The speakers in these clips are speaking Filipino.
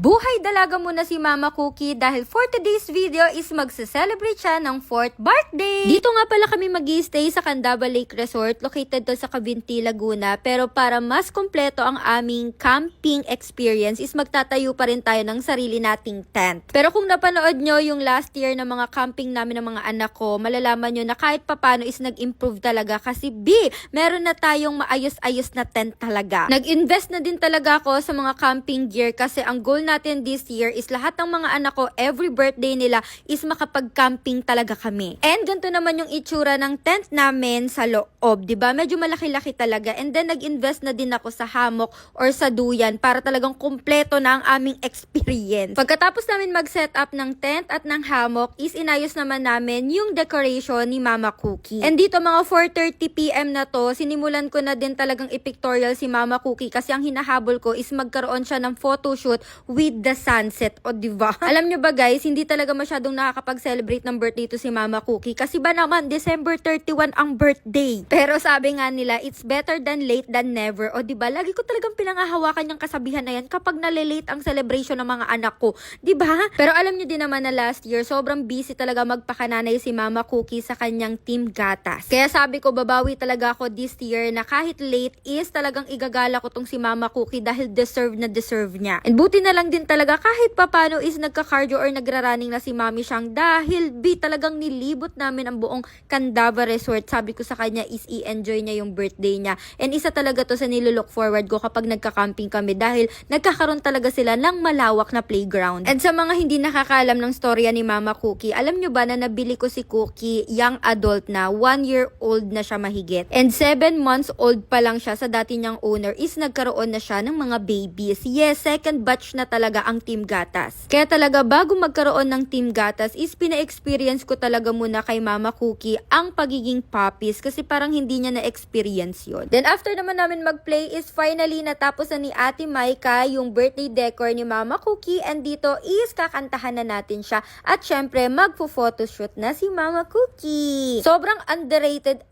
Buhay dalaga muna si Mama Cookie dahil for today's video is magse-celebrate siya ng 4th birthday. Dito nga pala kami mag-i-stay sa Candaba Lake Resort, located to sa Cavinti, Laguna. Pero para mas kompleto ang aming camping experience is magtatayo pa rin tayo ng sarili nating tent. Pero kung napanood nyo yung last year na mga camping namin ng mga anak ko, malalaman nyo na kahit papano is nag-improve talaga kasi meron na tayong maayos-ayos na tent talaga. Nag-invest na din talaga ako sa mga camping gear kasi ang goal natin this year is lahat ng mga anak ko, every birthday nila is makapag-camping talaga kami. And ganito naman yung itsura ng tent namin sa loob, diba? Medyo malaki-laki talaga. And then nag-invest na din ako sa hammock or sa duyan para talagang kumpleto na ang aming experience. Pagkatapos namin mag-set up ng tent at ng hammock is inayos naman namin yung decoration ni Mama Cookie. And dito mga 4:30 PM na to, sinimulan ko na din talagang i-pictorial si Mama Cookie kasi ang hinahabol ko is magkaroon siya ng photoshoot with the sunset. O diba? Alam nyo ba guys, hindi talaga masyadong nakakapag-celebrate ng birthday to si Mama Cookie kasi ba naman December 31 ang birthday. Pero sabi nga nila, it's better than late than never. O diba? Lagi ko talagang pinangahawakan yung kasabihan na yan kapag nalilate ang celebration ng mga anak ko. Diba? Pero alam nyo din naman na last year, sobrang busy talaga magpakananay si Mama Cookie sa kanyang team gatas. Kaya sabi ko, babawi talaga ako this year na kahit late is talagang igagala ko tong si Mama Cookie dahil deserve na deserve niya. And buti na lang din talaga kahit papano is nagka-cardio or nagra-running na si Mami Siyang dahil talagang nilibot namin ang buong Candaba Resort. Sabi ko sa kanya is i-enjoy niya yung birthday niya. And isa talaga to sa nilook forward ko kapag nagka-camping kami dahil nagkakaroon talaga sila ng malawak na playground. And sa mga hindi nakakaalam ng storya ni Mama Cookie, alam nyo ba na nabili ko si Cookie young adult na, 1-year-old na siya mahigit. And 7 months old pa lang siya sa dati niyang owner is nagkaroon na siya ng mga babies. Yes, second batch na talaga ang Team Gatas. Kaya talaga bago magkaroon ng Team Gatas is pina-experience ko talaga muna kay Mama Cookie ang pagiging puppies kasi parang hindi niya na-experience yun. Then after naman namin mag-play is finally natapos na ni Ate Maika yung birthday decor ni Mama Cookie and dito is kakantahan na natin siya at syempre magpo-photoshoot na si Mama Cookie. Sobrang underrated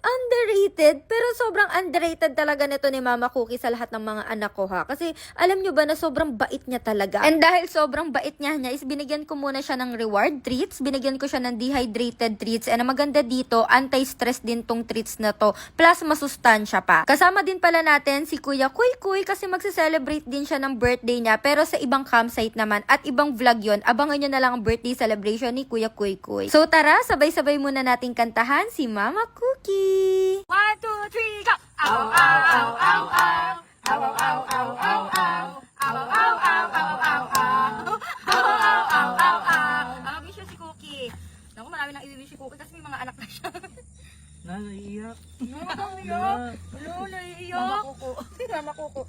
pero sobrang underrated talaga nito ni Mama Cookie sa lahat ng mga anak ko ha. Kasi alam nyo ba na sobrang bait niya talaga. And dahil sobrang bait niya is binigyan ko muna siya ng reward treats. Binigyan ko siya ng dehydrated treats. And ang maganda dito, anti-stress din tong treats na to. Plus masustansya pa. Kasama din pala natin si Kuya Kuy Kuy kasi magse-celebrate din siya ng birthday niya pero sa ibang campsite naman at ibang vlog yon. Abangan nyo na lang ang birthday celebration ni Kuya Kuy Kuy. So tara, sabay-sabay muna nating kantahan si Mama Cookie. 1, 2, 3, go! Ow, ow, ow, ow, ow. Ow, ow, ow, ow, ow, ow. Ow, ow, ow, ow, ow, ow, ow. Ow, ow, ow, ow, ow. Wish you si Cookie. Naku, marami nang i-wish si Cookie kasi may mga anak na siya. Naiiyak. Naiiyak. Naiiyak. Mama Kuko.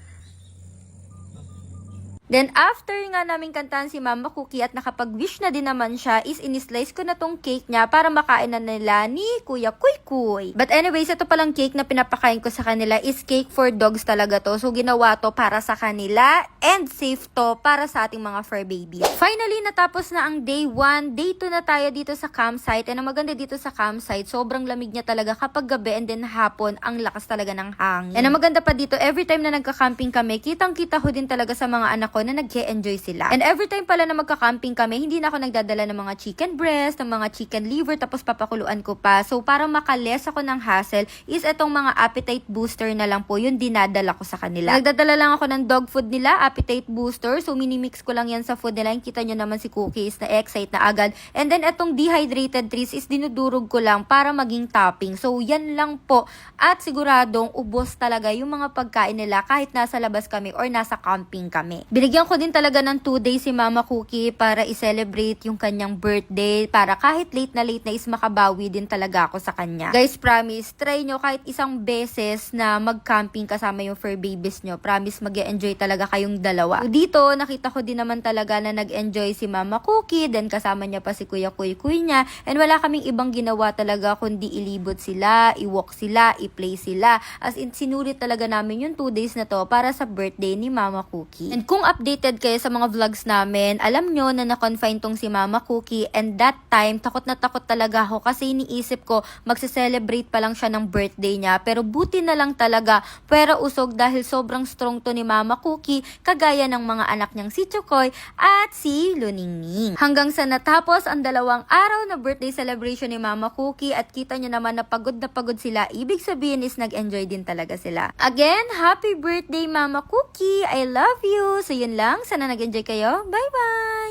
Then after nga namin kantahan si Mama Cookie at nakapag-wish na din naman siya is inislice ko na tong cake niya para makain na nila ni Kuya Kuy Kuy. But anyways, ito palang cake na pinapakain ko sa kanila is cake for dogs talaga to. So ginawa to para sa kanila and safe to para sa ating mga fur babies. Finally, natapos na ang day 1. Day 2 na tayo dito sa campsite. And ang maganda dito sa campsite, sobrang lamig niya talaga kapag gabi and then hapon, ang lakas talaga ng hangin. And ang maganda pa dito, every time na nagka-camping kami, kitang-kita ko din talaga sa mga anak ko na nag-enjoy sila. And every time pala na magka-camping kami, hindi na ako nagdadala ng mga chicken breast, ng mga chicken liver, tapos papakuluan ko pa. So, para makales ako ng hassle, is itong mga appetite booster na lang po, yung dinadala ko sa kanila. Nagdadala lang ako ng dog food nila, appetite booster. So, minimix ko lang yan sa food nila. Yung kita nyo naman si Cookie is na-excite na agad. And then, itong dehydrated treats is dinudurog ko lang para maging topping. So, yan lang po. At siguradong ubos talaga yung mga pagkain nila kahit nasa labas kami or nasa camping kami. Binigyan ko din talaga ng 2 days si Mama Cookie para i-celebrate yung kanyang birthday. Para kahit late na is makabawi din talaga ako sa kanya. Guys, promise, try nyo kahit isang beses na mag-camping kasama yung fur babies nyo. Promise, mag-enjoy talaga kayong dalawa. So, dito, nakita ko din naman talaga na nag-enjoy si Mama Cookie. Then kasama niya pa si Kuya Kuy Kuy niya. And wala kaming ibang ginawa talaga kundi ilibot sila, i-walk sila, i-play sila. As in, sinulit talaga namin yung 2 days na to para sa birthday ni Mama Cookie. And kung updated kayo sa mga vlogs namin, alam nyo na na-confine tong si Mama Cookie, and that time, takot na takot talaga ako kasi iniisip ko, magse-celebrate pa lang siya ng birthday niya. Pero buti na lang talaga, pwera usog dahil sobrang strong to ni Mama Cookie, kagaya ng mga anak niyang si Chokoy at si Luningning. Hanggang sa natapos ang 2 araw na birthday celebration ni Mama Cookie at kita niyo naman na pagod sila, ibig sabihin is nag-enjoy din talaga sila. Again, happy birthday Mama Cookie! I love you! So yun lang, sana nag-enjoy kayo. Bye-bye!